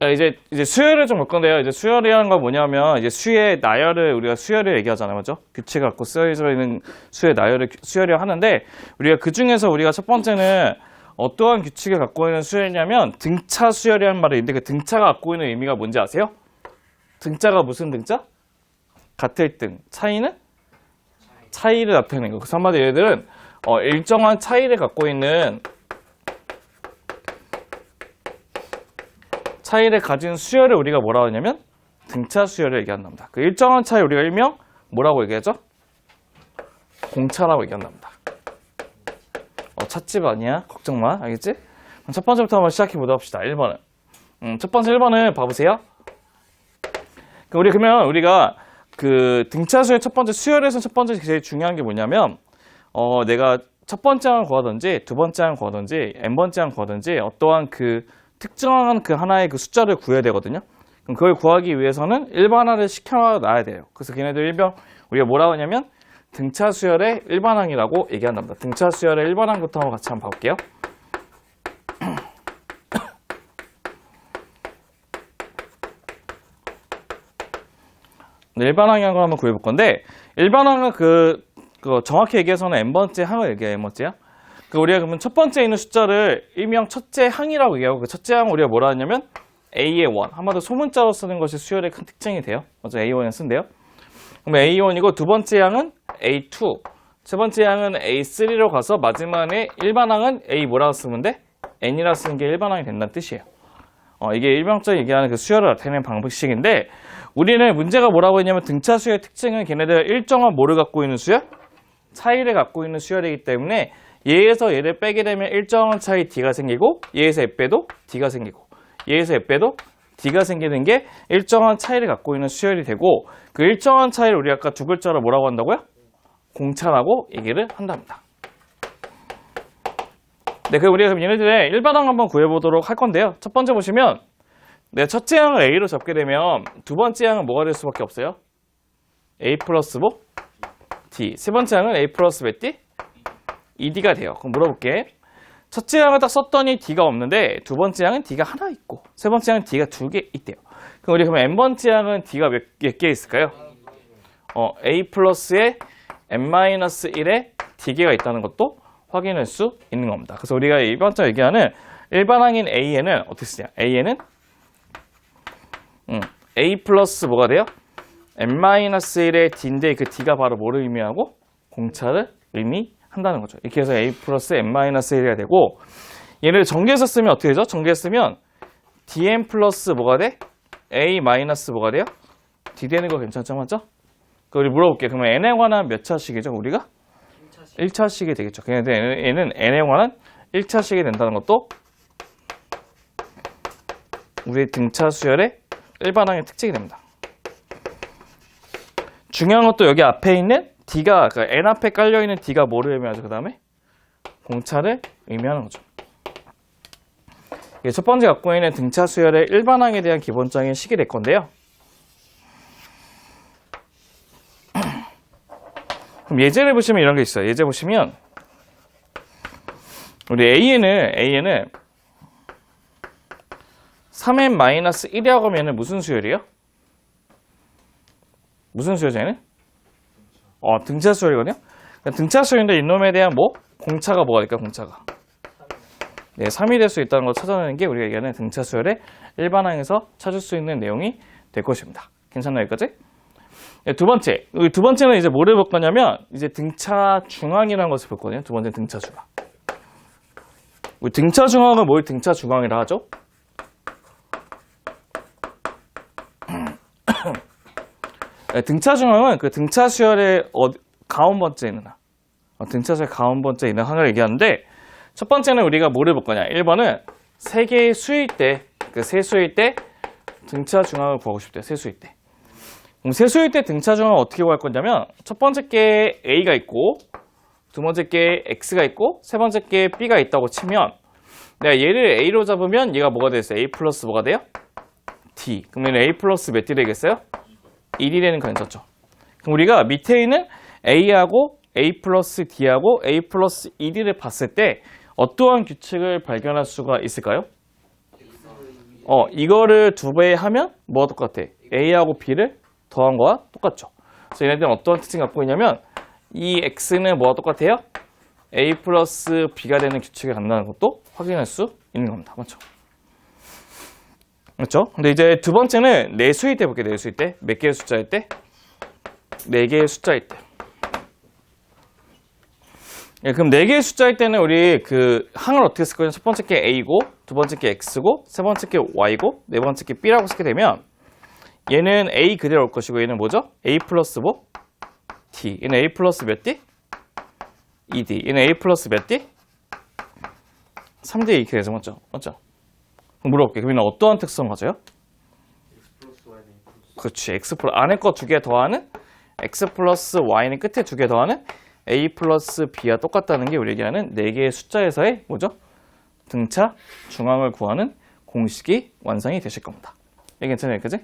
이제 수열을 좀 볼 건데요. 이제 수열이라는 건 뭐냐면, 이제 수의 나열을, 우리가 수열을 얘기하잖아요. 맞죠? 규칙을 갖고 쓰여져 있는 수의 나열을 수열이라고 하는데, 우리가 그 중에서 우리가 첫 번째는 어떠한 규칙을 갖고 있는 수열이냐면, 등차 수열이라는 말이 있는데, 그 등차가 갖고 있는 의미가 뭔지 아세요? 등차가 무슨 등차? 같을 등. 차이는? 차이를 나타내는 거. 그래서 한마디로 얘들은, 일정한 차이를 갖고 있는 차이를 가진 수열을 우리가 뭐라고 하냐면 등차 수열을 얘기한답니다. 그 일정한 차이 우리가 일명 뭐라고 얘기하죠? 공차라고 얘기한답니다. 찻집 아니야? 걱정 마. 알겠지? 그럼 첫 번째부터 한번 시작해 보도록 합시다. 1번은. 첫 번째 1번은 봐보세요. 그러면 우리가 그 등차 수열 첫 번째 수열에서 첫 번째 제일 중요한 게 뭐냐면 내가 첫 번째 항을 구하든지 두 번째 항을 구하든지 n번째 항을 구하든지 어떠한 그 특정한 그 하나의 그 숫자를 구해야 되거든요. 그럼 그걸 구하기 위해서는 일반화를 시켜놔야 돼요. 그래서 걔네들 일명 우리가 뭐라고 하냐면 등차 수열의 일반항이라고 얘기한답니다. 등차 수열의 일반항부터 한번 같이 한번 봐볼게요. 네, 일반항이 한 걸 한번 구해볼 건데 일반항은 그 정확히 얘기해서는 n번째 항을 얘기해요. n번째야. 우리가 그러면 첫 번째에 있는 숫자를 일명 첫째 항이라고 얘기하고 그 첫째 항을 우리가 뭐라 하냐면 A의 원. 한마디로 소문자로 쓰는 것이 수열의 큰 특징이 돼요. 먼저 A1을 쓴대요. 그럼 A1이고 두 번째 항은 A2. 세 번째 항은 A3로 가서 마지막에 일반항은 A 뭐라고 쓰면 돼? N이라 쓰는 게 일반항이 된다는 뜻이에요. 이게 일반적으로 얘기하는 그 수열을 나타내는 방식인데 우리는 문제가 뭐라고 했냐면 등차 수열의 특징은 걔네들 일정한 뭐를 갖고 있는 수열? 차이를 갖고 있는 수열이기 때문에 얘에서 얘를 빼게 되면 일정한 차이 D가 생기고 얘에서 얘 빼도 D가 생기고 얘에서 얘 빼도 D가 생기는 게 일정한 차이를 갖고 있는 수열이 되고 그 일정한 차이를 우리 아까 두 글자로 뭐라고 한다고요? 공차라고 얘기를 한답니다. 네, 그럼 우리가 얘네들의 일반항 한번 구해보도록 할 건데요. 첫 번째 보시면 첫째 항을 A로 잡게 되면 두 번째 항은 뭐가 될 수밖에 없어요? A 플러스 뭐? D. 세 번째 항은 A 플러스 몇 D? ED가 돼요. 그럼 물어볼게. 첫째 항을 딱 썼더니 D가 없는데 두 번째 항은 D가 하나 있고 세 번째 항은 D가 두 개 있대요. 그럼 우리 그러면 n번째 항은 D가 몇 개 있을까요? A 플러스에 n-1에 D개가 있다는 것도 확인할 수 있는 겁니다. 그래서 우리가 이번째 얘기하는 일반항인 A에는 어떻게 쓰냐? A에는 A 플러스 뭐가 돼요? n-1의 D인데 그 D가 바로 뭐를 의미하고? 공차를 의미한다는 거죠. 이렇게 해서 A 플러스 n-1이 되고 얘를 전개해서 쓰면 어떻게 되죠? 전개해서 쓰면 dn 플러스 뭐가 돼? A 마이너스 뭐가 돼요? D 되는 거 괜찮죠? 맞죠? 우리 물어볼게요. 그러면 n에 관한 몇 차식이죠? 우리가? 1차식이 되겠죠. 그런데 얘는 n에 관한 1차식이 된다는 것도 우리 등차 수열의 일반항의 특징이 됩니다. 중요한 것도 여기 앞에 있는 D가, 그러니까 N 앞에 깔려있는 D가 뭐를 의미하죠? 그 다음에 공차를 의미하는 거죠. 첫 번째 갖고 있는 등차 수열의 일반항에 대한 기본적인 식이 될 건데요. 그럼 예제를 보시면 이런 게 있어요. 예제 보시면 우리 A에는 3n-1이라고 하면 얘는 무슨 수열이에요? 무슨 수열이죠, 얘는? 등차 수열이거든요? 등차 수열인데 이놈에 대한 뭐? 공차가 뭐가 될까, 공차가? 네, 3이 될 수 있다는 걸 찾아내는 게 우리가 얘기하는 등차 수열의 일반항에서 찾을 수 있는 내용이 될 것입니다. 괜찮나요, 여기까지? 네, 두 번째는 이제 뭐를 볼 거냐면, 이제 등차 중앙이라는 것을 볼 거거든요. 두 번째는 등차 중앙. 우리 등차 중앙은 뭘 등차 중앙이라 하죠? 네, 등차 중앙은 그 등차 수열의 가운번째에 있는 항. 등차 수열 가운번째에 있는 항을 얘기하는데, 첫 번째는 우리가 뭐를 볼 거냐. 1번은 세 개의 수일 때, 그 세 수일 때 등차 중앙을 구하고 싶대요. 세 수일 때. 그럼 세 수일 때 등차 중앙을 어떻게 구할 거냐면, 첫 번째 게 A가 있고, 두 번째 게 X가 있고, 세 번째 게 B가 있다고 치면, 내가 얘를 A로 잡으면 얘가 뭐가 되겠어요? A 플러스 뭐가 돼요? D. 그러면 A 플러스 몇 D 되겠어요? 1이 되는 거 괜찮죠? 그럼 우리가 밑에 있는 A하고 A 플러스 D하고 A 플러스 1을 봤을 때 어떠한 규칙을 발견할 수가 있을까요? 이거를 2배 하면 뭐가 똑같아? A하고 B를 더한 거와 똑같죠. 그래서 얘네들은 어떤 특징 갖고 있냐면 이 X는 뭐가 똑같아요? A 플러스 B가 되는 규칙에 간다는 것도 확인할 수 있는 겁니다. 맞죠? 그렇죠? 근데 이제 두 번째는 내수일 때 볼게요. 내수일 때. 몇 개의 숫자일 때? 4개의 숫자일 때. 예, 그럼 4개의 숫자일 때는 우리 그 항을 어떻게 쓸 거냐? 첫 번째 게 A고, 두 번째 게 X고, 세 번째 게 Y고, 네 번째 게 B라고 쓰게 되면 얘는 A 그대로 올 것이고 얘는 뭐죠? A 플러스 뭐? D. 얘는 A 플러스 몇 D? 2D. 얘는 A 플러스 몇 D? 3D 이렇게 되죠. 맞죠? 맞죠? 물어볼게. 그럼 얘는 어떠한 특성 가져요? 그렇지. X 플러스 안에 거 2개 더하는 X 플러스 Y는 끝에 2개 더하는 A 플러스 B와 똑같다는 게 우리 얘기하는 4개의 숫자에서의 뭐죠? 등차 중앙을 구하는 공식이 완성이 되실 겁니다. 이게 괜찮아요? 그지?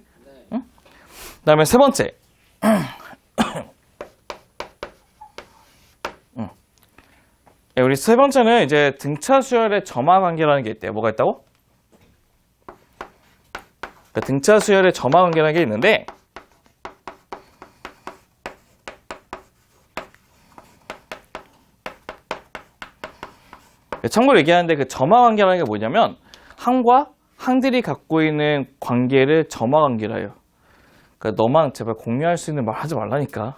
응? 그 다음에 세 번째. 우리 세 번째는 이제 등차 수열의 점화 관계라는 게 있대요. 뭐가 있다고? 등차 수열의 점화 관계라는 게 있는데 참고로 얘기하는데 그 점화 관계라는 게 뭐냐면 항과 항들이 갖고 있는 관계를 점화 관계라 해요. 그러니까 너만 제발 공유할 수 있는 말 하지 말라니까.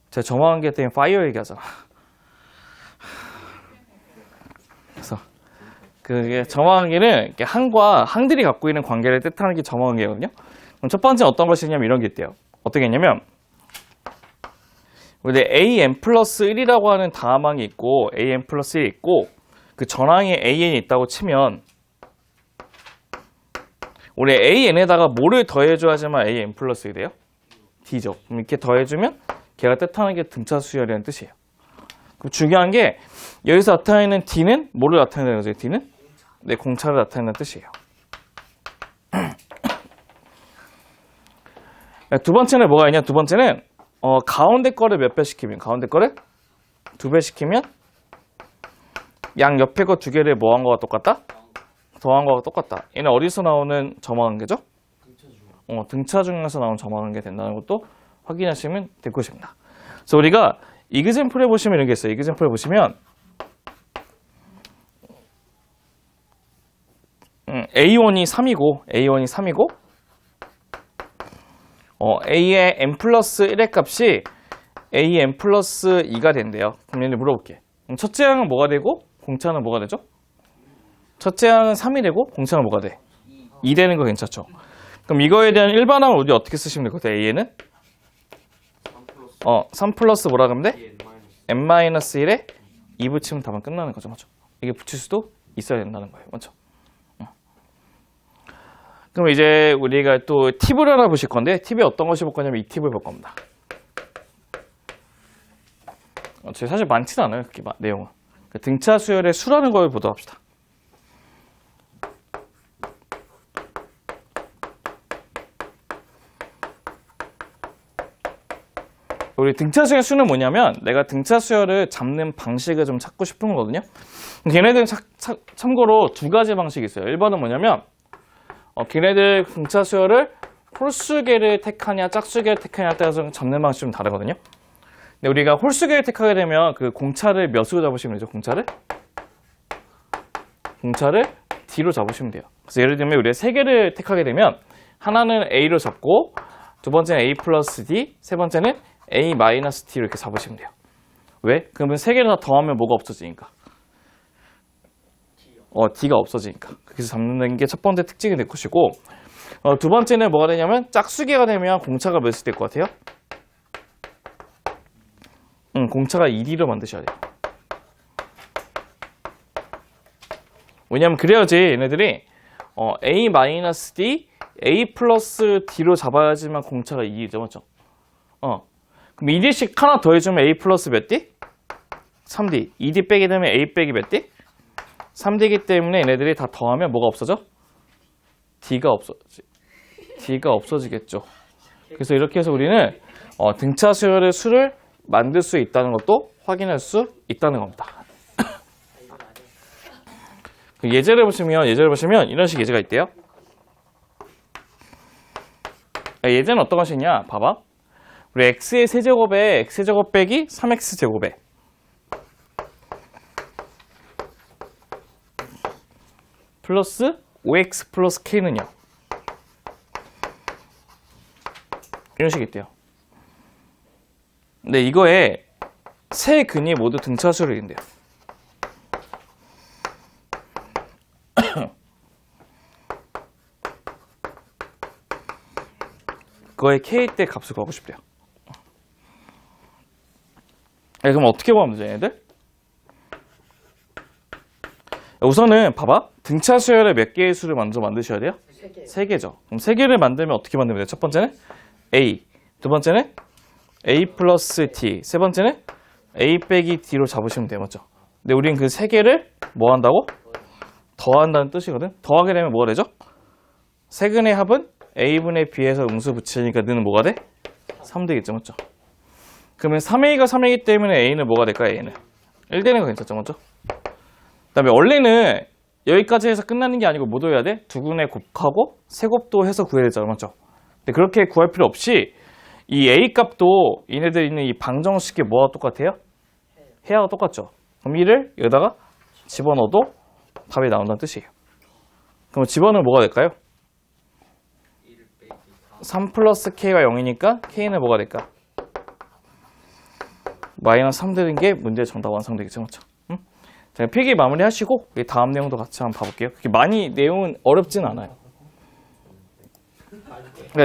제가 점화 관계 때문에 파이어 얘기하잖아. 그래서 그게 점화 관계는 항과 항들이 갖고 있는 관계를 뜻하는 게 점화 관계거든요. 그럼 첫 번째 어떤 것이냐면 이런 게 있대요. 어떻게 했냐면 우리 AN 플러스 1이라고 하는 다함항이 있고 AN 플러스 1이 있고 그 전항에 AN이 있다고 치면 우리 AN에다가 뭐를 더해줘야지만 AN 플러스 1이 돼요? D죠. 그럼 이렇게 더해주면 걔가 뜻하는 게 등차 수열이라는 뜻이에요. 그럼 중요한 게 여기서 나타내는 D는 뭐를 나타내는 거죠? D는? 네, 공차를 나타내는 뜻이에요. 두 번째는 뭐가 있냐? 두 번째는 가운데 거를 몇 배 시키면 가운데 거를 2배 시키면 양 옆에 거 2개를 뭐 한 거가 똑같다? 더한 거가 똑같다. 얘는 어디서 나오는 점화 관계죠? 등차 중에서 나온 점화 관계 된다는 것도 확인하시면 될 것입니다. 그래서 우리가 이그젠플에 보시면 이런 게 있어요. 이그젠플에 보시면 A1이 3이고 A의 n 플러스 1의 값이 AN 플러스 2가 된대요. 그럼 얘네 물어볼게. 그럼 첫째 항은 뭐가 되고 공차는 뭐가 되죠? 첫째 항은 3이 되고 공차는 뭐가 돼? 2 되는 거 괜찮죠? 그럼 이거에 대한 일반항을 우리 어떻게 쓰시면 될 것 같아요? A는? 3 플러스 뭐라 그러면 돼? n-1에 2 붙이면 답은 끝나는 거죠. 맞죠? 이게 붙일 수도 있어야 된다는 거예요. 맞죠? 그럼 이제 우리가 또 팁을 하나 보실 건데 팁이 어떤 것이 볼 거냐면 이 팁을 볼 겁니다. 사실 많지는 않아요. 그렇게 내용은. 등차 수열의 수라는 걸 보도록 합시다. 우리 등차 수열 수는 뭐냐면 내가 등차 수열을 잡는 방식을 좀 찾고 싶은 거거든요. 걔네들은 참고로 2가지 방식이 있어요. 1번은 뭐냐면 걔네들 등차 수열을 홀수계를 택하냐 짝수계를 택하냐에 따라서 잡는 방식이 좀 다르거든요. 근데 우리가 홀수계를 택하게 되면 그 공차를 몇으로 잡으시면 되죠? 공차를 D로 잡으시면 돼요. 그래서 예를 들면 우리가 3개를 택하게 되면 하나는 A로 잡고 두 번째는 A 플러스 D, 세 번째는 A 마이너스 D로 이렇게 잡으시면 돼요. 왜? 그러면 3개를 다 더하면 뭐가 없어지니까? D가 없어지니까. 그래서 잡는 게 첫 번째 특징이 될 것이고 두 번째는 뭐가 되냐면 짝수계가 되면 공차가 몇이 될 것 같아요? 공차가 1D로 만드셔야 돼요. 왜냐면 그래야지 얘네들이 A-D, A 플러스 D로 잡아야지만 공차가 2D죠. 맞죠? 그럼 2D씩 하나 더해주면 A 플러스 몇 D? 3D. 2D 빼게 되면 A 빼기 몇 D? 3D이기 때문에 얘네들이 다 더하면 뭐가 없어져? D가 없어지겠죠. 그래서 이렇게 해서 우리는 등차 수열의 수를 만들 수 있다는 것도 확인할 수 있다는 겁니다. 예제를 보시면 이런 식 예제가 있대요. 예제는 어떤 것이냐? 봐봐. 우리 x의 세제곱에 x제곱 빼기 3x제곱에 플러스 5x 플러스 k는요. 이런 식이 있대요. 근데 이거에 세 근이 모두 등차수열인데요. 그거의 k때 값을 구하고 싶대요. 그럼 어떻게 구하면 되죠, 얘네들? 우선은 봐봐. 등차수열의 몇 개의 수를 먼저 만드셔야 돼요? 3개죠. 그럼 3개를 만들면 어떻게 만들면 돼요? 첫 번째는 a, 두 번째는 a 플러스 t, 세 번째는 a 빼기 d로 잡으시면 돼요. 맞죠? 근데 우린 그 3개를 뭐 한다고? 더한다는 뜻이거든. 더하게 되면 뭐가 되죠? 세근의 합은 a분의 b에서 음수 붙이니까 너는 뭐가 돼? 3 되겠죠. 맞죠? 그러면 3a가 3이기 때문에 a는 뭐가 될까요? a는 1 되는 거 괜찮죠. 맞죠? 그 다음에 원래는 여기까지 해서 끝나는 게 아니고 뭐 해야 돼? 두 군에 곱하고 세 곱도 해서 구해야 되잖아. 맞죠? 근데 그렇게 구할 필요 없이 이 a 값도 얘네들 있는 이 방정식이 뭐와 똑같아요? 해하고 똑같죠. 그럼 이를 여기다가 집어넣어도 답이 나온다는 뜻이에요. 그럼 집어넣으면 뭐가 될까요? 3 플러스 k가 0이니까 k는 뭐가 될까? 마이너스 3 되는 게 문제의 정답 완성되겠죠. 맞죠? 응? 자, 필기 마무리 하시고 다음 내용도 같이 한번 봐볼게요. 그렇게 많이 내용은 어렵진 않아요.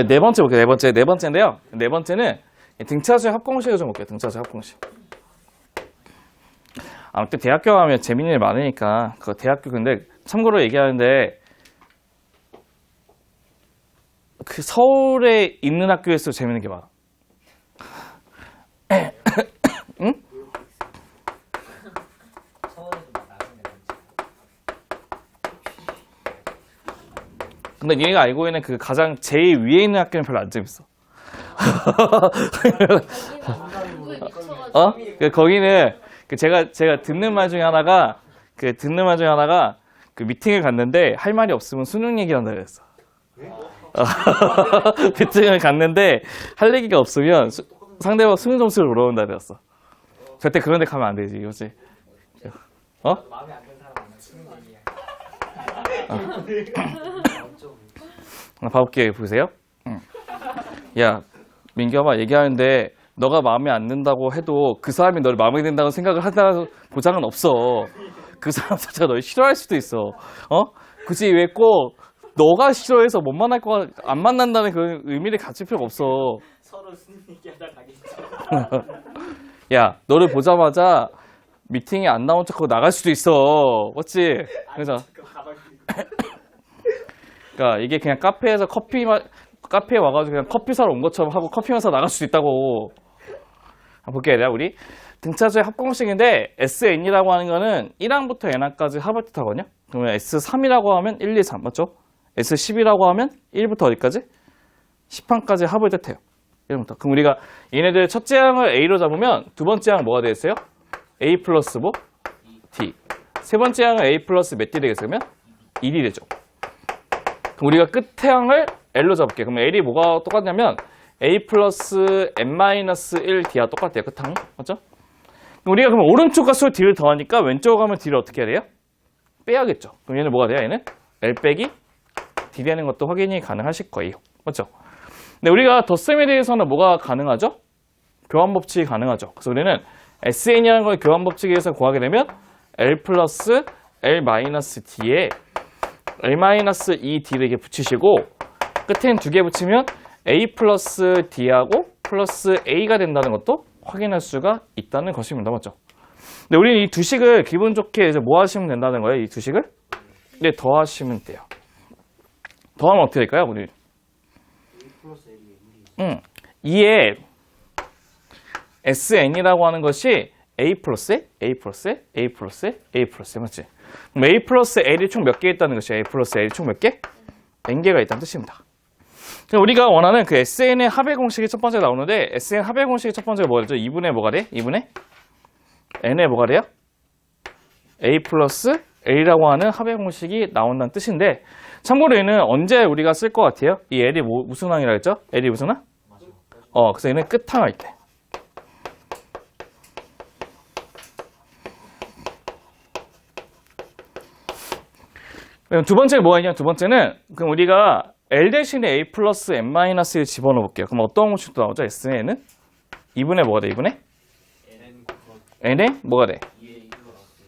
네 번째 볼게요. 네 번째인데요. 네 번째는 등차수의 합공식을 좀 볼게요. 등차수의 합공식. 아무튼 대학교 가면 재밌는 일 많으니까 그 대학교 근데 참고로 얘기하는데 그 서울에 있는 학교에서 재밌는 게 많아. 응? 근데 얘가 알고 있는 그 가장 제일 위에 있는 학교는 별로 안 재밌어. 거기는 제가 듣는 말 중에 하나가 그 미팅을 갔는데 할 말이 없으면 수능 얘기한다 그랬어. 미팅을 갔는데 할 얘기가 없으면 상대방 수능 점수를 물어본다 그랬어. 절대 그런 데 가면 안 되지, 이거지. 마음에 안 드는 사람 만나면 수능 얘기야. 봐볼게요. 보세요. 야, 민규야, 얘기하는데 너가 마음에 안 든다고 해도 그 사람이 너를 마음에 든다고 생각을 한다는 보장은 없어. 그 사람 자체가 널 싫어할 수도 있어. 굳이 왜 꼭 너가 싫어해서 못 만날 거 안 만난다는 그런 의미를 가질 필요가 없어. 서로 수능 얘기하다 가겠죠. 야, 너를 보자마자 미팅에 안 나온 척하고 나갈 수도 있어. 맞지? 그래서 그러니까 이게 그냥 카페에 와가지고 그냥 커피 사러 온 것처럼 하고 커피만 사 나갈 수도 있다고. 볼게요, 우리 등차수의 합공식인데 SN이라고 하는 거는 1항부터 n항까지 합을 뜻하거든요. 그러면 S3이라고 하면 1, 2, 3 맞죠? S10이라고 하면 1부터 어디까지? 10항까지 합을 뜻해요. 1부터. 그럼 우리가 얘네들 첫째 항을 A로 잡으면 두 번째 항 뭐가 되겠어요? A 플러스 뭐? D. 세 번째 항은 A 플러스 몇 D 되겠어요? 그러면 1이 되죠. 그럼 우리가 끝에 항을 L로 잡을게요. 그럼 L이 뭐가 똑같냐면 A 플러스 N-1 D와 똑같아요. 끝항이. 맞죠? 그럼 우리가 그럼 오른쪽 값으로 D를 더하니까 왼쪽 가면 D를 어떻게 해야 돼요? 빼야겠죠. 그럼 얘는 뭐가 돼요? 얘는 L 빼기 D 되는 것도 확인이 가능하실 거예요. 맞죠? 근데 우리가 덧셈에 대해서는 뭐가 가능하죠? 교환법칙이 가능하죠. 그래서 우리는 SN이라는 걸 교환법칙에 의해서 구하게 되면 L 플러스 L 마이너스 D에 L 마이너스 2D를 이렇게 붙이시고 끝에는 두 개 붙이면 A 플러스 D하고 플러스 A가 된다는 것도 확인할 수가 있다는 것입니다. 맞죠? 근데 우리는 이 두 식을 기분 좋게 이제 뭐 하시면 된다는 거예요? 이 두 식을? 네, 더하시면 돼요. 더하면 어떻게 될까요? 우리? 이에 SN이라고 하는 것이 A 플러스 A 플러스 A 플러스 A 플러스 맞지? 그럼 A 플러스 L이 총 몇 개 있다는 것이 A 플러스 L이 총 몇 개? N개가 있다는 뜻입니다. 그럼 우리가 원하는 그 SN의 합의 공식이 첫 번째 나오는데 SN 합의 공식이 첫 번째가 뭐였죠? 2분의 뭐가 돼? 2분의 N의 뭐가 돼요? A 플러스 L이라고 하는 합의 공식이 나온다는 뜻인데, 참고로 얘는 언제 우리가 쓸 것 같아요? 이 L이 무슨 항이라 했죠? L이 무슨 항? 그래서 얘는 끝항 할 때. 그럼 두 번째 뭐가 있냐? 두 번째는 그럼 우리가 L 대신에 A 플러스 N-1을 집어넣어 볼게요. 그럼 어떤 공식도 나오죠? S에는 2분의 뭐가 돼? 2분의? N에 뭐가 돼?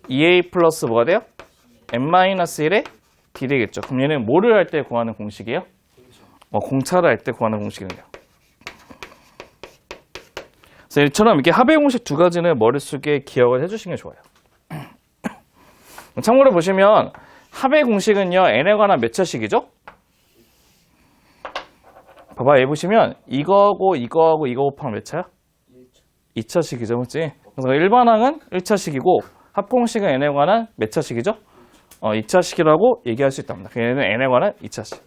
2A 플러스 뭐가 돼요? N-1의 D 되겠죠. 그럼 얘는 뭐를 할 때 구하는 공식이에요? 공차를 할 때 구하는 공식이에요. 그래서 이처럼 이렇게 합의 공식 두 가지는 머릿속에 기억을 해주시는 게 좋아요. 참고로 보시면 합의 공식은요, n에 관한 몇 차식이죠? 봐봐, 여기 보시면 이거하고 이거 곱하면 몇 차야? 2차식이죠, 맞지? 그래서 일반항은 1차식이고 합공식은 n에 관한 몇 차식이죠? 2차식이라고 얘기할 수 있답니다. 얘는 n에 관한 2차식.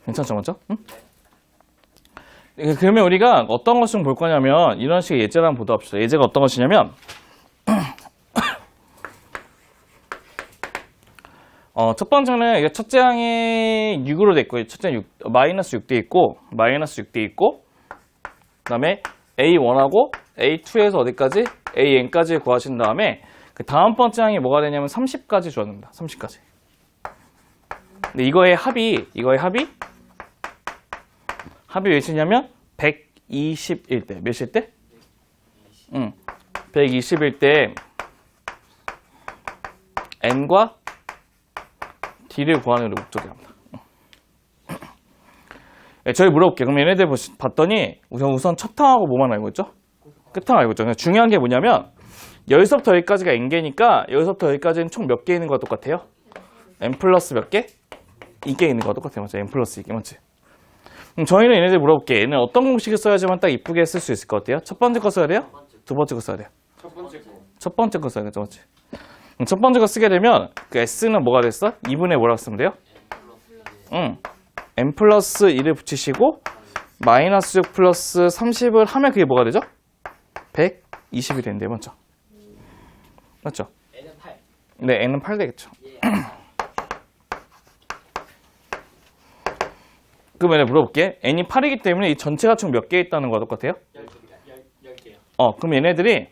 괜찮죠, 맞죠? 응? 그러면 우리가 어떤 것을 볼 거냐면 이런 식의 예제를 한번 보도록 합시다. 예제가 어떤 것이냐면 첫 번째는 이게 첫째 항이 6으로 돼 있고, 첫째 6, 마이너스 6돼 있고, 마이너스 6돼 있고, 그 다음에 A1하고 A2에서 어디까지? AN까지 구하신 다음에 그 다음 번째 항이 뭐가 되냐면 30까지 주어집니다. 30까지. 근데 이거의 합이 몇이냐면 121대. 몇일 때? 121대 n과 d를 구하는 걸 목적이 합니다. 저희 물어볼게요. 그럼 얘네들 봤더니 우선 첫 항하고 뭐만 알고 있죠? 끝항 알고 있죠. 중요한 게 뭐냐면 여기서부터 여기까지가 n개니까 여기서부터 여기까지는 총 몇 개 있는 거와 똑같아요? n 플러스 몇 개? 2개 있는 거와 똑같아요. 맞죠? n 플러스 2개. 맞지? 그럼 저희는 얘네들 물어볼게. 얘는 어떤 공식을 써야지만 딱 이쁘게 쓸 수 있을 것 같아요? 첫 번째 거 써야 돼요? 두 번째 거 써야 돼요? 첫 번째 거 써야겠죠, 맞지? 그럼 첫 번째 거 쓰게 되면 그 S는 뭐가 됐어? 2분의 뭐라고 쓰면 돼요? n 플러스 2를 붙이시고 마이너스 6 플러스 30을 하면 그게 뭐가 되죠? 120이 된대요, 맞죠? 맞죠? n은 8. 네, n은 8 되겠죠. 그러면 내가 물어볼게. n이 8이기 때문에 이 전체가 총 몇 개 있다는 거와 똑같아요? 10개요. 그럼 얘네들이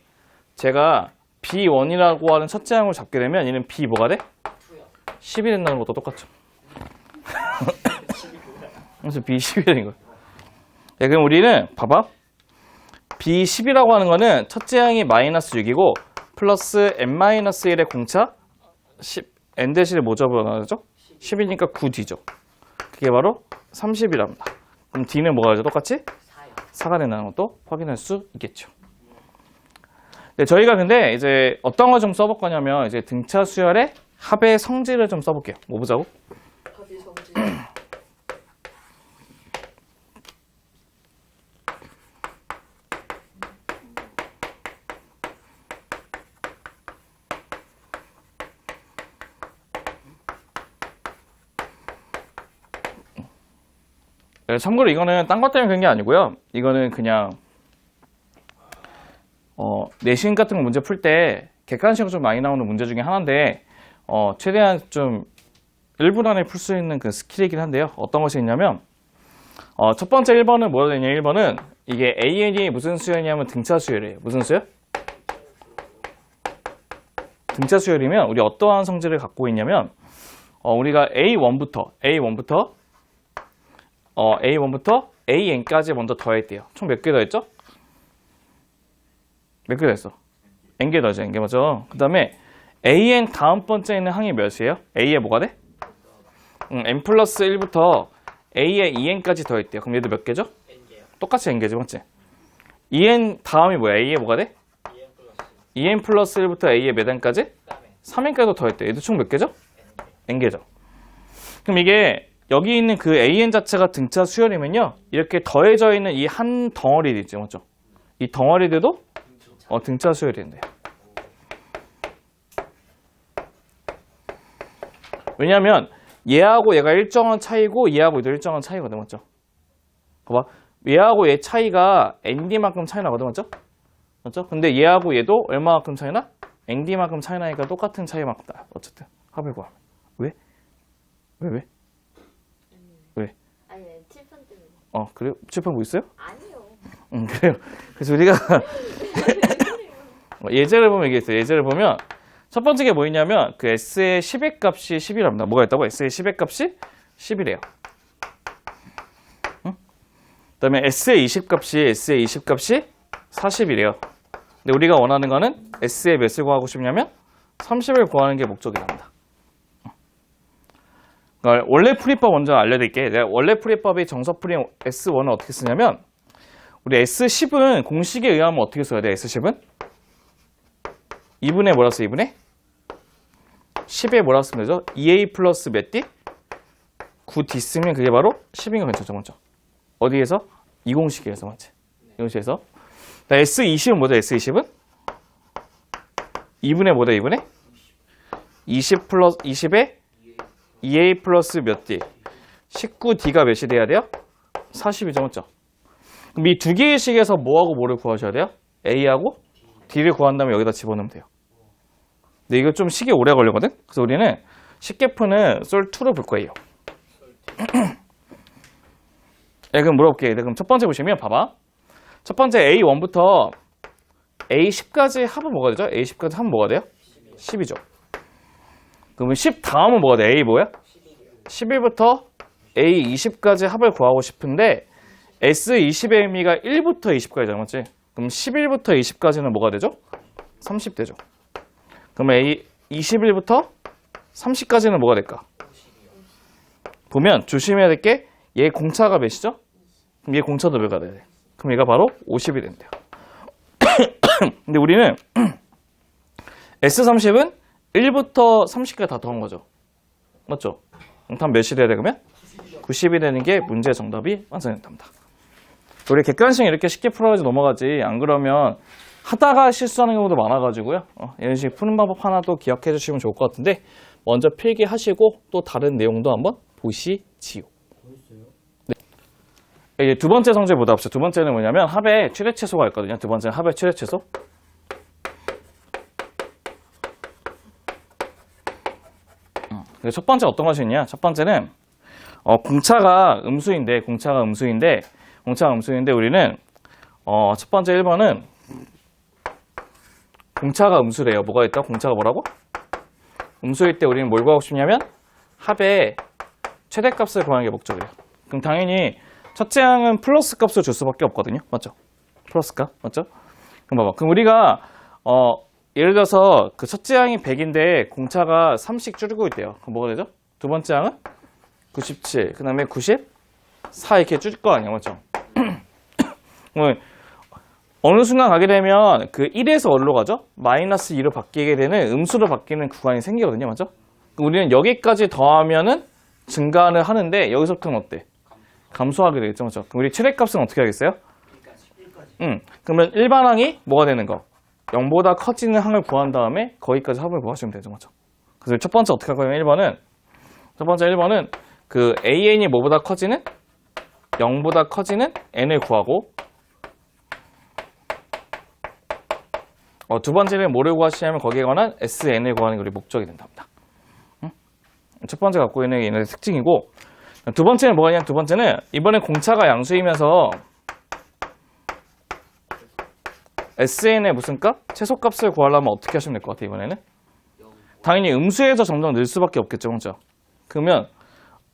제가 B1이라고 하는 첫째 항을 잡게 되면 얘는 B 뭐가 돼? 10이 된다는 것도 똑같죠. 그래서 B10이 되는 거예요. 네, 그럼 우리는 봐봐. B10이라고 하는 거는 첫째 항이 마이너스 6이고 플러스 n-1의 공차 10, n 대신에 뭐 접어나가죠? 10이니까 9D죠. 그게 바로 30이랍니다. 그럼 D는 뭐가 되죠? 똑같이? 4가 된다는 것도 확인할 수 있겠죠. 네, 저희가 근데 이제 어떤 거 좀 써볼 거냐면 이제 등차 수열의 합의 성질을 좀 써볼게요. 뭐 보자고? 합의 성질. 네, 참고로 이거는 딴 것 때문에 그런 게 아니고요. 이거는 그냥 내신 같은 거 문제 풀 때 객관식으로 좀 많이 나오는 문제 중에 하나인데 최대한 좀 1분 안에 풀 수 있는 그 스킬이긴 한데요. 어떤 것이 있냐면 첫 번째 1번은 뭐가 되냐? 1번은 이게 AN이 무슨 수열이냐면 등차 수열이에요. 무슨 수열? 등차 수열이면 우리 어떠한 성질을 갖고 있냐면 우리가 A1부터 AN까지 먼저 더했대요. 총 몇 개 더했죠? 몇 개 더했어? n개 더죠, n개 맞죠? 그 다음에 AN 다음 번째 있는 항이 몇이에요? A에 뭐가 돼? n 플러스 1부터 A에 2n까지 더했대요. 그럼 얘도 몇 개죠? n개요. 똑같이 n개지, 맞지? 2n 다음이 뭐야? A에 뭐가 돼? 2n 플러스 1부터 A에 몇 n까지? 3n까지도 더했대요. 얘도 총 몇 개죠? n개죠. 그럼 이게 여기 있는 그 AN 자체가 등차 수열이면요. 이렇게 더해져 있는 이 한 덩어리들 있죠, 맞죠? 이 덩어리들도 등차 수열이 된대요. 왜냐하면 얘하고 얘가 일정한 차이고 얘하고 얘도 일정한 차이거든, 맞죠? 봐봐. 얘하고 얘 차이가 ND만큼 차이 나거든, 맞죠? 맞죠? 근데 얘하고 얘도 얼마만큼 차이나? ND만큼 차이 나니까 똑같은 차이만큼 나. 어쨌든 합을 구하면. 왜? 왜? 왜? 아니, 칠판 때문에. 그래요? 칠판 뭐 있어요? 아니요. 그래요. 그래서 우리가 예제를 보면 이게 있어요. 예제를 보면 첫 번째 게 뭐였냐면 그 S의 10의 값이 10이랍니다. 뭐가 있다고? S의 10의 값이 10이래요. 응? 그다음에 S의 20 값이 40이래요. 근데 우리가 원하는 거는 S의 몇을 구하고 싶냐면 30을 구하는 게 목적이랍니다. 그러니까 원래 풀이법 먼저 알려드릴게. 내가 원래 풀이법이 정석풀이 S1을 어떻게 쓰냐면 우리 S10은 공식에 의하면 어떻게 써야 돼? S10은 2분의 뭐라 써? 2분의 10에 뭐라 쓰면 되죠? 2A 플러스 몇 D? 9D 쓰면 그게 바로 10인 거 괜찮죠? 먼저 어디에서? 이 공식에서 맞지? 이 공식에서 S20은 뭐죠? S20은 2분의 뭐다? 2분의 20 플러스 20에 2A 플러스 몇 D? 19D가 몇이 돼야 돼요? 40이죠, 맞죠? 그럼 이 두 개의 식에서 뭐하고 뭐를 구하셔야 돼요? A하고 D를 구한 다음에 여기다 집어넣으면 돼요. 근데 이거 좀 식이 오래 걸리거든? 그래서 우리는 쉽게 푸는 솔2로 볼 거예요. 그럼 물어볼게요. 그럼 첫 번째 보시면 봐봐. 첫 번째 A1부터 A10까지 합은 뭐가 되죠? A10까지 합은 뭐가 돼요? 10이죠. 그러면 10 다음은 뭐가 돼? A 뭐야? 11부터 A20까지 합을 구하고 싶은데 S20의 의미가 1부터 20까지잖아, 맞지? 그럼 11부터 20까지는 뭐가 되죠? 30 되죠. 그러면 A21부터 30까지는 뭐가 될까? 보면 조심해야 될 게 얘 공차가 몇이죠? 그럼 얘 공차도 몇가 돼야 돼? 그럼 얘가 바로 50이 된대요. 근데 우리는 S30은 1부터 30까지 다 더한 거죠. 맞죠? 그럼 답 몇이 돼야 돼, 그러면? 90이 되는 게 문제 정답이 완성된답니다. 우리 객관식 이렇게 쉽게 풀어가지고 넘어가지. 안 그러면 하다가 실수하는 경우도 많아가지고요. 이런 식으로 푸는 방법 하나 또 기억해 주시면 좋을 것 같은데 먼저 필기하시고 또 다른 내용도 한번 보시지요. 네. 이제 두 번째 성질 보다 봅시다. 두 번째는 뭐냐면 합의 최대최소가 있거든요. 두 번째는 합의 최대최소. 첫 번째 어떤 것이 있냐? 첫 번째는 공차가 음수인데 우리는 첫 번째 1번은 공차가 음수래요. 뭐가 있다? 공차가 뭐라고? 음수일 때 우리는 뭘 구하고 싶냐면 합의 최대값을 구하는 게 목적이에요. 그럼 당연히 첫째 항은 플러스 값을 줄 수밖에 없거든요. 맞죠? 플러스 값. 맞죠? 그럼 봐봐. 그럼 우리가 예를 들어서 그 첫째 항이 100인데 공차가 3씩 줄고 있대요. 그럼 뭐가 되죠? 두 번째 항은 97, 그 다음에 94 이렇게 줄 거 아니야. 맞죠? 어느 순간 가게 되면 그 1에서 어디로 가죠? 마이너스 2로 바뀌게 되는 음수로 바뀌는 구간이 생기거든요. 맞죠? 우리는 여기까지 더하면은 증가를 하는데 여기서부터는 어때? 감소하게 되겠죠. 맞죠? 그럼 우리 최대값은 어떻게 하겠어요? 그러면 일반항이 뭐가 되는 거? 0보다 커지는 항을 구한 다음에 거기까지 합을 구하시면 되죠. 맞죠? 그래서 첫 번째 어떻게 할 거냐면 첫 번째 1번은 그 AN이 뭐보다 커지는? 0보다 커지는 n을 구하고 두 번째는 뭐를 구하시냐면 거기에 관한 SN을 구하는 게 우리 목적이 된답니다. 첫 번째 갖고 있는 게 얘네의 특징이고 두 번째는 뭐냐면 두 번째는 이번에 공차가 양수이면서 SN의 무슨 값? 최소값을 구하려면 어떻게 하시면 될 것 같아요, 이번에는? 당연히 음수에서 점점 늘 수밖에 없겠죠, 그렇죠? 그러면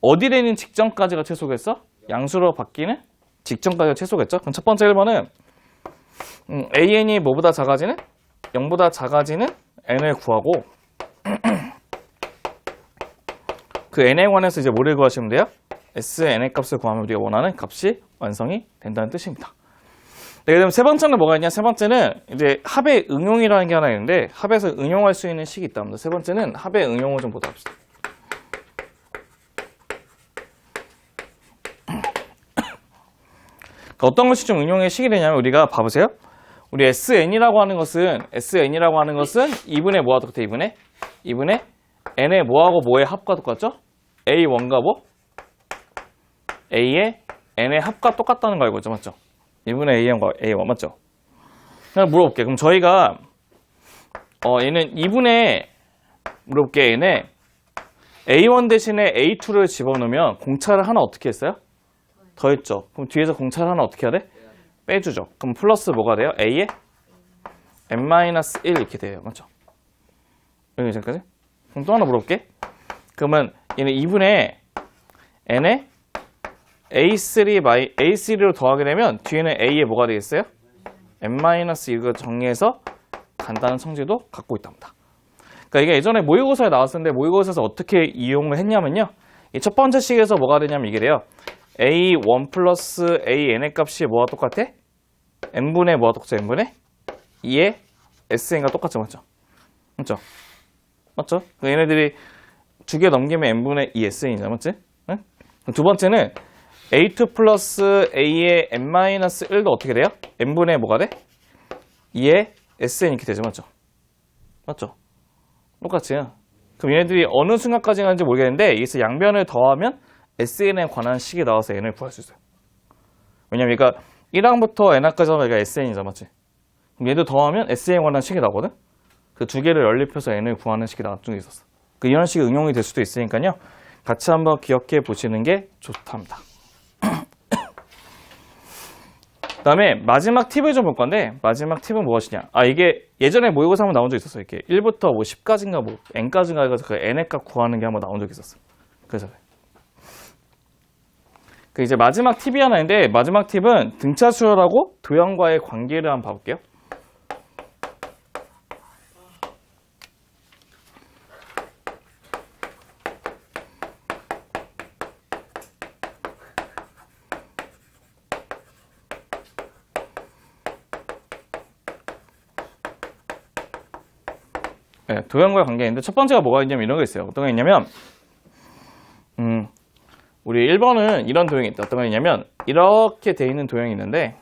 어디에 있는 직전까지가 최소겠어? 양수로 바뀌는 직전까지가 최소겠죠? 그럼 첫 번째 1번은 AN이 뭐보다 작아지는? 0보다 작아지는 n을 구하고 그 n에 관해서 이제 뭐를 구하시면 돼요? SN의 값을 구하면 우리가 원하는 값이 완성이 된다는 뜻입니다. 네, 그럼 세 번째는 뭐가 있냐? 세 번째는 이제 합의 응용이라는 게 하나 있는데 합에서 응용할 수 있는 식이 있답니다. 세 번째는 합의 응용을 좀 보다 봅시다. 그러니까 어떤 것이 좀 응용의 식이 되냐면 우리가 봐보세요. 우리 SN이라고 하는 것은 2분의 뭐와 똑같아? 2분의 n의 뭐하고 뭐의 합과 똑같죠? A1과 뭐? A의 n의 합과 똑같다는 거 알고 있죠, 맞죠? 2분의 a1과 a1 맞죠? 그냥 물어볼게. 그럼 저희가 얘는 2분의 물어볼게. 얘네 a1 대신에 a2를 집어넣으면 공차를 하나 어떻게 했어요? 더했죠. 그럼 뒤에서 공차를 하나 어떻게 해야 돼? 빼주죠. 그럼 플러스 뭐가 돼요? a에 n-1 이렇게 돼요. 맞죠? 여기까지? 그럼 또 하나 물어볼게. 그러면 얘는 2분의 n에 a3로 더하게 되면 뒤에는 a에 뭐가 되겠어요? n-1을 정리해서 간다는 성질도 갖고 있답니다. 그러니까 이게 예전에 모의고사에 나왔었는데 모의고사에서 어떻게 이용을 했냐면요. 이 첫 번째 식에서 뭐가 되냐면 이게 돼요. a1 플러스 an의 값이 뭐와 똑같아? n분의 뭐와 똑같죠? n분의 2의 sn과 똑같죠? 맞죠? 맞죠? 맞죠? 얘네들이 두 개 넘기면 n분의 2 sn이잖아. 맞지? 응? 두 번째는 a2 플러스 a의 n-1도 어떻게 돼요? n분의 뭐가 돼? 2의 sn 이렇게 되죠. 맞죠? 맞죠? 똑같이. 그럼 얘네들이 어느 순간까지 가는지 모르겠는데 여기서 양변을 더하면 sn에 관한 식이 나와서 n을 구할 수 있어요. 왜냐면 그러니까 1항부터 n항까지 하면 얘가 sn이잖아. 맞지? 그럼 얘도 더하면 sn에 관한 식이 나오거든? 그 두 개를 연립해서 n을 구하는 식이 나중에 있었어. 이런 식이 응용이 될 수도 있으니까요. 같이 한번 기억해 보시는 게 좋답니다. 그 다음에 마지막 팁을 좀 볼 건데 마지막 팁은 무엇이냐. 이게 예전에 모의고사 한번 나온 적 있었어요. 이렇게 1부터 뭐 10까지인가 뭐 n까지인가 해서 그 n의 값 구하는 게 한번 나온 적 있었어. 그래서 그 이제 마지막 팁이 하나 있는데 마지막 팁은 등차 수열하고 도형과의 관계를 한번 봐볼게요. 네, 도형과의 관계인데 첫 번째가 뭐가 있냐면 이런 게 있어요. 어떤 게 있냐면 우리 1번은 이런 도형이 있다. 어떤 게 있냐면 이렇게 돼 있는 도형이 있는데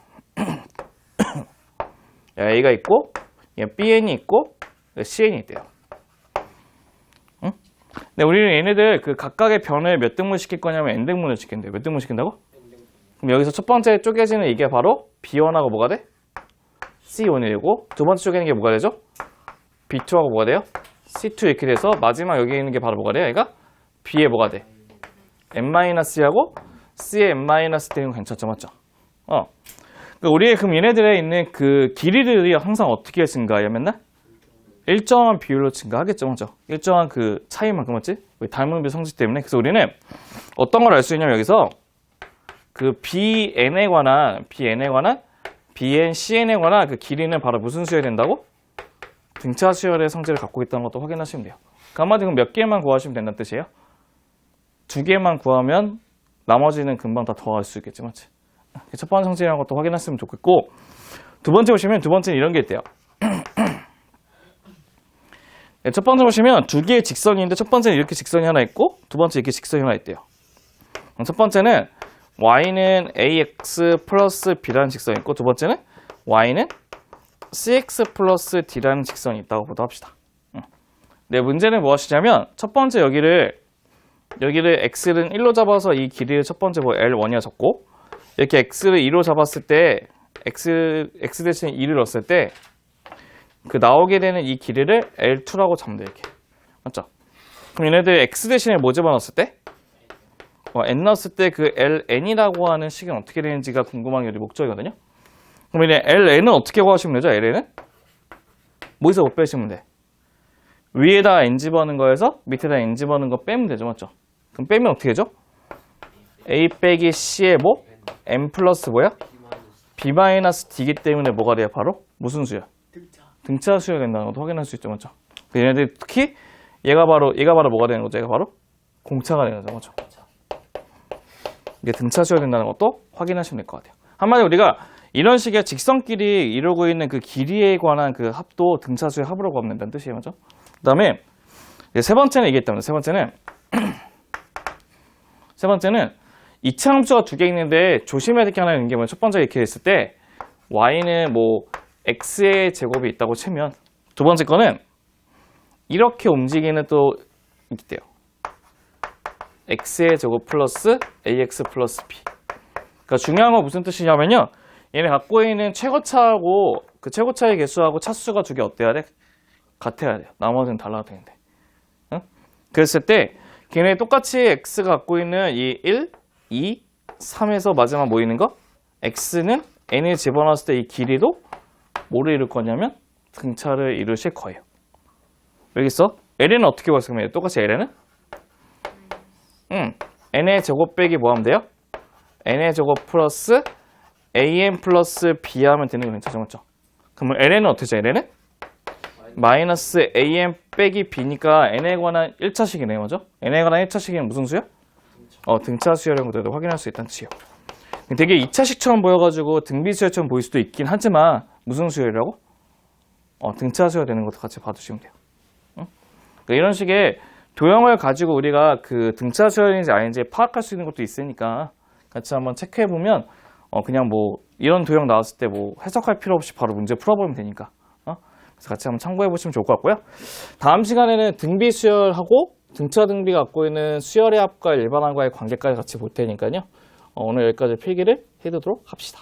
A가 있고 BN이 있고 CN이 있대요. 응? 근데 우리는 얘네들 그 각각의 변을 몇 등분 시킬 거냐면 n등분을 시킨대요. 몇 등분 시킨다고? 그럼 여기서 첫 번째 쪼개지는 이게 바로 B1하고 뭐가 돼? C1이 되고 두 번째 쪼개는 게 뭐가 되죠? B2하고 뭐가 돼요? C2 이렇게 돼서 마지막 여기 있는 게 바로 뭐가 돼요? 얘가 B에 뭐가 돼? n-c하고 C에 n-, 되는 거 괜찮죠? 맞죠? 그러니까 우리의 그럼 얘네들에 있는 그 길이들이 항상 어떻게 증가해요? 맨날? 일정한 비율로 증가하겠죠? 맞죠? 일정한 그 차이만큼 맞지? 닮은 비 성질 때문에. 그래서 우리는 어떤 걸 알 수 있냐면 여기서 그 BN에 관한 BN, CN에 관한 그 길이는 바로 무슨 수열이 된다고? 등차 수열의 성질을 갖고 있다는 것도 확인하시면 돼요. 그 한마디로 몇 개만 구하시면 된다는 뜻이에요. 두 개만 구하면 나머지는 금방 다 더할 수 있겠지, 맞지? 첫 번째 성질이라는 것도 확인했으면 좋겠고 두 번째 보시면 두 번째는 이런 게 있대요. 네, 첫 번째 보시면 두 개의 직선이 있는데 첫 번째는 이렇게 직선이 하나 있고 두 번째 이렇게 직선이 하나 있대요. 첫 번째는 y는 ax 플러스 b라는 직선이 있고 두 번째는 y는 cx 플러스 d라는 직선이 있다고 보도록 합시다. 네, 문제는 무엇이냐면 첫 번째 여기를 x를 1로 잡아서 이 길이를 첫 번째 뭐 L1이라 잡고 이렇게 x를 2로 잡았을 때 x 대신에 2를 넣었을 때 그 나오게 되는 이 길이를 L2라고 잡으면 돼. 이렇게. 맞죠? 그럼 얘네들 x 대신에 뭐 집어넣었을 때? n 넣었을 때 그 ln이라고 하는 식은 어떻게 되는지가 궁금한 게 우리 목적이거든요. 그럼 이제 ln은 어떻게 구하시면 되죠? ln은? 뭐에서 못 빼시면 돼? 위에다 n 집어넣는 거에서 밑에다 n 집어넣는 거 빼면 되죠. 맞죠? 그럼 빼면 어떻게 되죠? a 빼기 c에 뭐? n 플러스 뭐야? b 마이너스 d이기 때문에 뭐가 돼요? 바로? 무슨 수열? 등차 수열이 된다는 것도 확인할 수 있죠. 맞죠? 얘네들 특히 얘가 바로 뭐가 되는 거죠? 얘가 바로 공차가 되는 거죠. 맞죠? 이게 등차 수열이 된다는 것도 확인하시면 될 것 같아요. 한마디로 우리가 이런 식의 직선끼리 이루고 있는 그 길이에 관한 그 합도 등차 수열 합으로 구하면 된다는 뜻이에요. 맞죠? 그 다음에 세 번째는 이게 있답니다. 세 번째는 이차함수가 두 개 있는데 조심해야 될 게 하나 있는 게 뭐냐면 첫 번째 이렇게 했을 때 y는 뭐 x의 제곱이 있다고 치면 두 번째 거는 이렇게 움직이는 또 있대요. x의 제곱 플러스 ax 플러스 b. 그러니까 중요한 건 무슨 뜻이냐면요. 얘네 갖고 있는 최고차하고 그 최고차의 개수하고 차수가 두 개 어때야 돼? 같아야 돼요. 나머지는 달라도 되는데. 응? 그랬을 때 걔네 똑같이 x가 갖고 있는 이 1, 2, 3에서 마지막 뭐 있는 거? x는 n을 집어넣었을 때 이 길이도 뭐를 이룰 거냐면 등차를 이루실 거예요. 여기서 l은 어떻게 봤으면 똑같이 l은? n의 제곱 빼기 뭐 하면 돼요? n의 제곱 플러스 an 플러스 b 하면 되는 거 괜찮죠? 맞죠? 그러면 ln은 어떻게 되죠? ln은? 마이너스 an 빼기 b니까 n에 관한 1차식이네요. 맞죠? n에 관한 1차식이면 무슨 수요? 등차 수열인 것도 확인할 수 있다는 뜻이에요. 되게 2차식처럼 보여가지고 등비 수열처럼 보일 수도 있긴 하지만 무슨 수열이라고? 등차 수열 되는 것도 같이 봐두시면 돼요. 그러니까 이런 식의 도형을 가지고 우리가 그 등차 수열인지 아닌지 파악할 수 있는 것도 있으니까 같이 한번 체크해보면 그냥 뭐 이런 도형 나왔을 때 뭐 해석할 필요 없이 바로 문제 풀어보면 되니까 그래서 같이 한번 참고해보시면 좋을 것 같고요. 다음 시간에는 등비 수열하고 등차 등비가 갖고 있는 수열의 합과 일반항과의 관계까지 같이 볼 테니까요. 오늘 여기까지 필기를 해두도록 합시다.